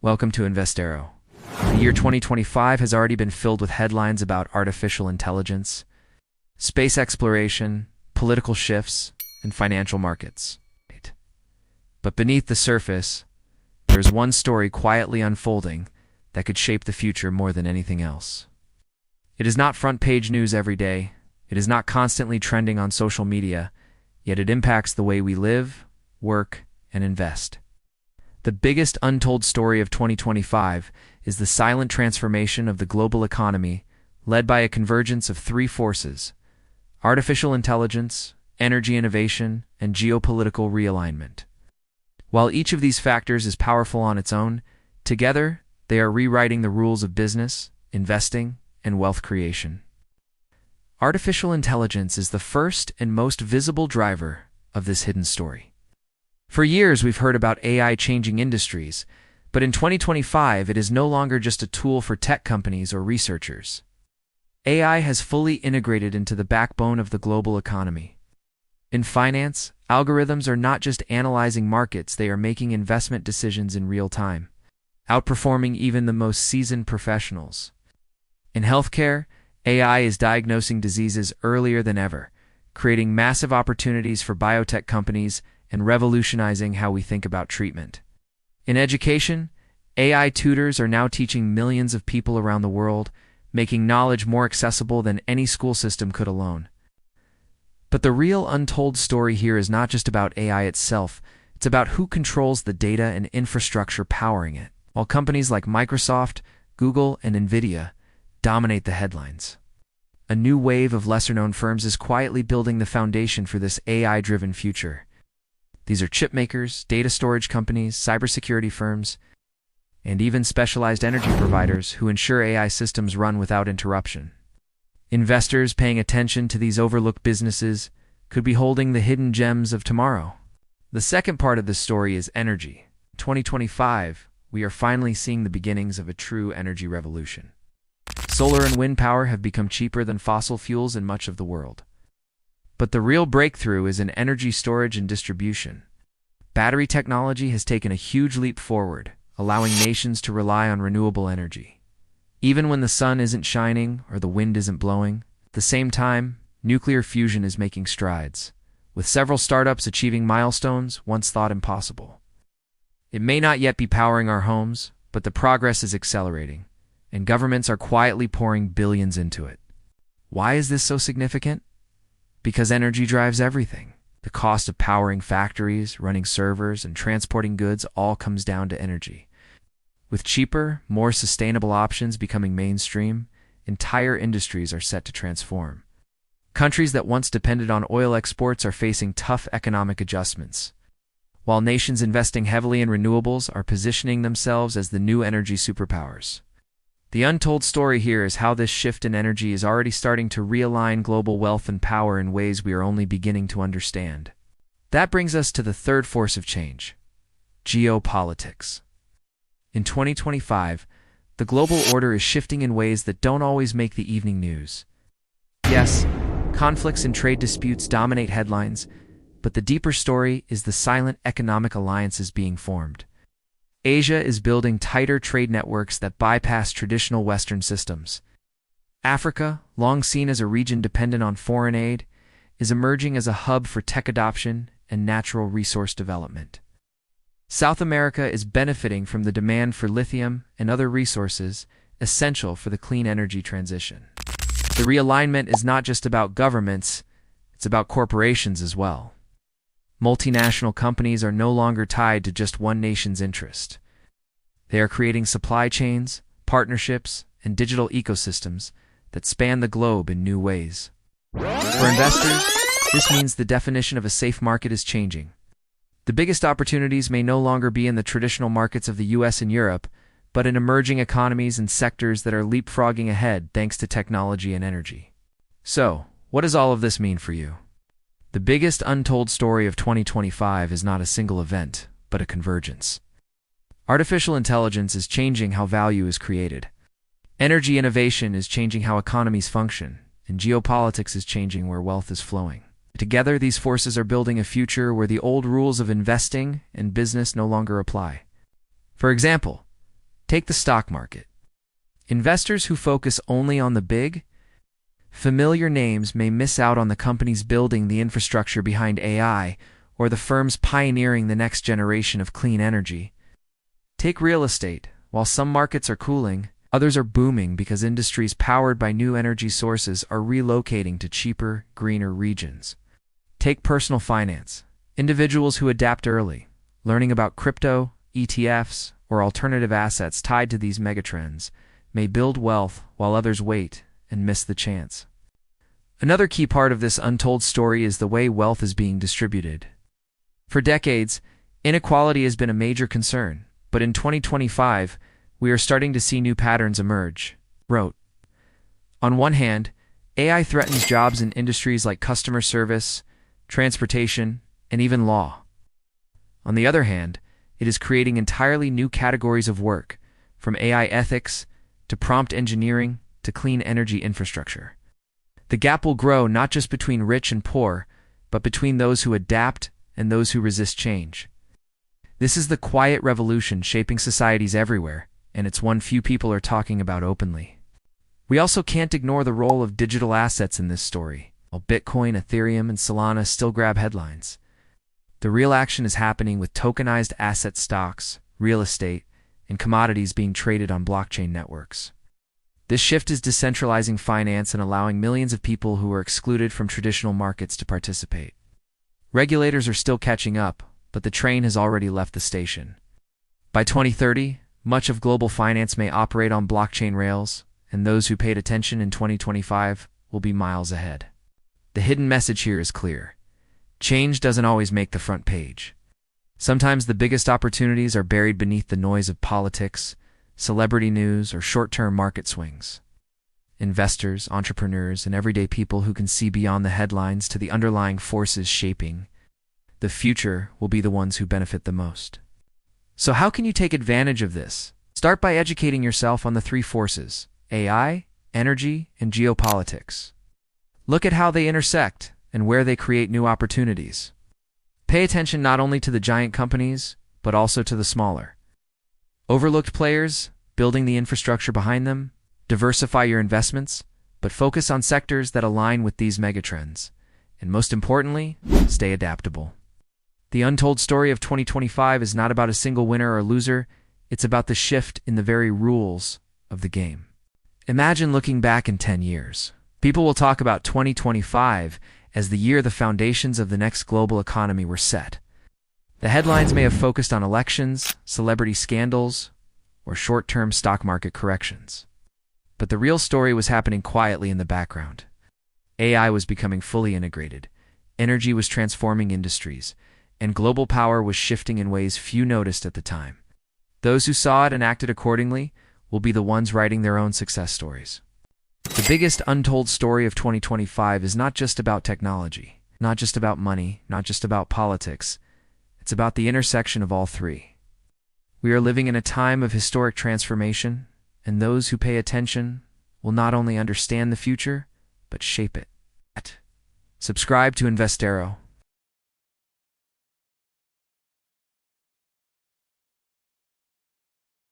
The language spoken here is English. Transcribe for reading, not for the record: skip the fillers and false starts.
Welcome to Investero. The year 2025 has already been filled with headlines about artificial intelligence, space exploration, political shifts, and financial markets. But beneath the surface, there's one story quietly unfolding that could shape the future more than anything else. It is not front-page news every day. It is not constantly trending on social media, yet it impacts the way we live, work, and invest. The biggest untold story of 2025 is the silent transformation of the global economy, led by a convergence of three forces: artificial intelligence, energy innovation, and geopolitical realignment. While each of these factors is powerful on its own, together they are rewriting the rules of business, investing, and wealth creation. Artificial intelligence is the first and most visible driver of this hidden story. For years, we've heard about AI changing industries, but in 2025, it is no longer just a tool for tech companies or researchers. AI has fully integrated into the backbone of the global economy. In finance, algorithms are not just analyzing markets, they are making investment decisions in real time, outperforming even the most seasoned professionals. In healthcare, AI is diagnosing diseases earlier than ever, creating massive opportunities for biotech companies and revolutionizing how we think about treatment. In education, AI tutors are now teaching millions of people around the world, making knowledge more accessible than any school system could alone. But the real untold story here is not just about AI itself, it's about who controls the data and infrastructure powering it. While companies like Microsoft, Google, and Nvidia dominate the headlines, a new wave of lesser-known firms is quietly building the foundation for this AI-driven future. These are chip makers, data storage companies, cybersecurity firms, and even specialized energy providers who ensure AI systems run without interruption. Investors paying attention to these overlooked businesses could be holding the hidden gems of tomorrow. The second part of this story is energy. In 2025, we are finally seeing the beginnings of a true energy revolution. Solar and wind power have become cheaper than fossil fuels in much of the world. But the real breakthrough is in energy storage and distribution. Battery technology has taken a huge leap forward, allowing nations to rely on renewable energy. Even when the sun isn't shining or the wind isn't blowing, at the same time, nuclear fusion is making strides, with several startups achieving milestones once thought impossible. It may not yet be powering our homes, but the progress is accelerating, and governments are quietly pouring billions into it. Why is this so significant? Because energy drives everything. The cost of powering factories, running servers, and transporting goods all comes down to energy. With cheaper, more sustainable options becoming mainstream, entire industries are set to transform. Countries that once depended on oil exports are facing tough economic adjustments, while nations investing heavily in renewables are positioning themselves as the new energy superpowers. The untold story here is how this shift in energy is already starting to realign global wealth and power in ways we are only beginning to understand. That brings us to the third force of change: geopolitics. In 2025, the global order is shifting in ways that don't always make the evening news. Yes, conflicts and trade disputes dominate headlines, but the deeper story is the silent economic alliances being formed. Asia is building tighter trade networks that bypass traditional Western systems. Africa, long seen as a region dependent on foreign aid, is emerging as a hub for tech adoption and natural resource development. South America is benefiting from the demand for lithium and other resources essential for the clean energy transition. The realignment is not just about governments, it's about corporations as well. Multinational companies are no longer tied to just one nation's interest. They are creating supply chains, partnerships, and digital ecosystems that span the globe in new ways. For investors, this means the definition of a safe market is changing. The biggest opportunities may no longer be in the traditional markets of the US and Europe, but in emerging economies and sectors that are leapfrogging ahead thanks to technology and energy. So, what does all of this mean for you? The biggest untold story of 2025 is not a single event, but a convergence. Artificial intelligence is changing how value is created. Energy innovation is changing how economies function, and geopolitics is changing where wealth is flowing. Together, these forces are building a future where the old rules of investing and business no longer apply. For example, Take the stock market. Investors who focus only on the big, familiar names may miss out on the companies building the infrastructure behind AI or the firms pioneering the next generation of clean energy. Take real estate. While some markets are cooling, others are booming because industries powered by new energy sources are relocating to cheaper, greener regions. Take personal finance. Individuals who adapt early, learning about crypto, ETFs, or alternative assets tied to these megatrends, may build wealth while others wait and miss the chance. Another key part of this untold story is the way wealth is being distributed. For decades, inequality has been a major concern, but in 2025, we are starting to see new patterns emerge. Wrote. On one hand, AI threatens jobs in industries like customer service, transportation, and even law. On the other hand, it is creating entirely new categories of work, from AI ethics to prompt engineering to clean energy infrastructure. The gap will grow not just between rich and poor, but between those who adapt and those who resist change. This is the quiet revolution shaping societies everywhere, and it's one few people are talking about openly. We also can't ignore the role of digital assets in this story. While Bitcoin, Ethereum, and Solana still grab headlines, the real action is happening with tokenized asset stocks, real estate, and commodities being traded on blockchain networks. This shift is decentralizing finance and allowing millions of people who were excluded from traditional markets to participate. Regulators are still catching up, but the train has already left the station. By 2030, much of global finance may operate on blockchain rails, and those who paid attention in 2025 will be miles ahead. The hidden message here is clear. Change doesn't always make the front page. Sometimes the biggest opportunities are buried beneath the noise of politics, celebrity news, or short-term market swings. Investors, entrepreneurs, and everyday people who can see beyond the headlines to the underlying forces shaping the future will be the ones who benefit the most. So how can you take advantage of this? Start by educating yourself on the three forces: AI, energy, and geopolitics. Look at how they intersect and where they create new opportunities. Pay attention not only to the giant companies, but also to the smaller, overlooked players, building the infrastructure behind them. Diversify your investments, but focus on sectors that align with these megatrends. And most importantly, stay adaptable. The untold story of 2025 is not about a single winner or loser, it's about the shift in the very rules of the game. Imagine looking back in 10 years. People will talk about 2025 as the year the foundations of the next global economy were set. The headlines may have focused on elections, celebrity scandals, or short-term stock market corrections. But the real story was happening quietly in the background. AI was becoming fully integrated, energy was transforming industries, and global power was shifting in ways few noticed at the time. Those who saw it and acted accordingly will be the ones writing their own success stories. The biggest untold story of 2025 is not just about technology, not just about money, not just about politics. It's about the intersection of all three. We are living in a time of historic transformation, and those who pay attention will not only understand the future, but shape it. Subscribe to Investero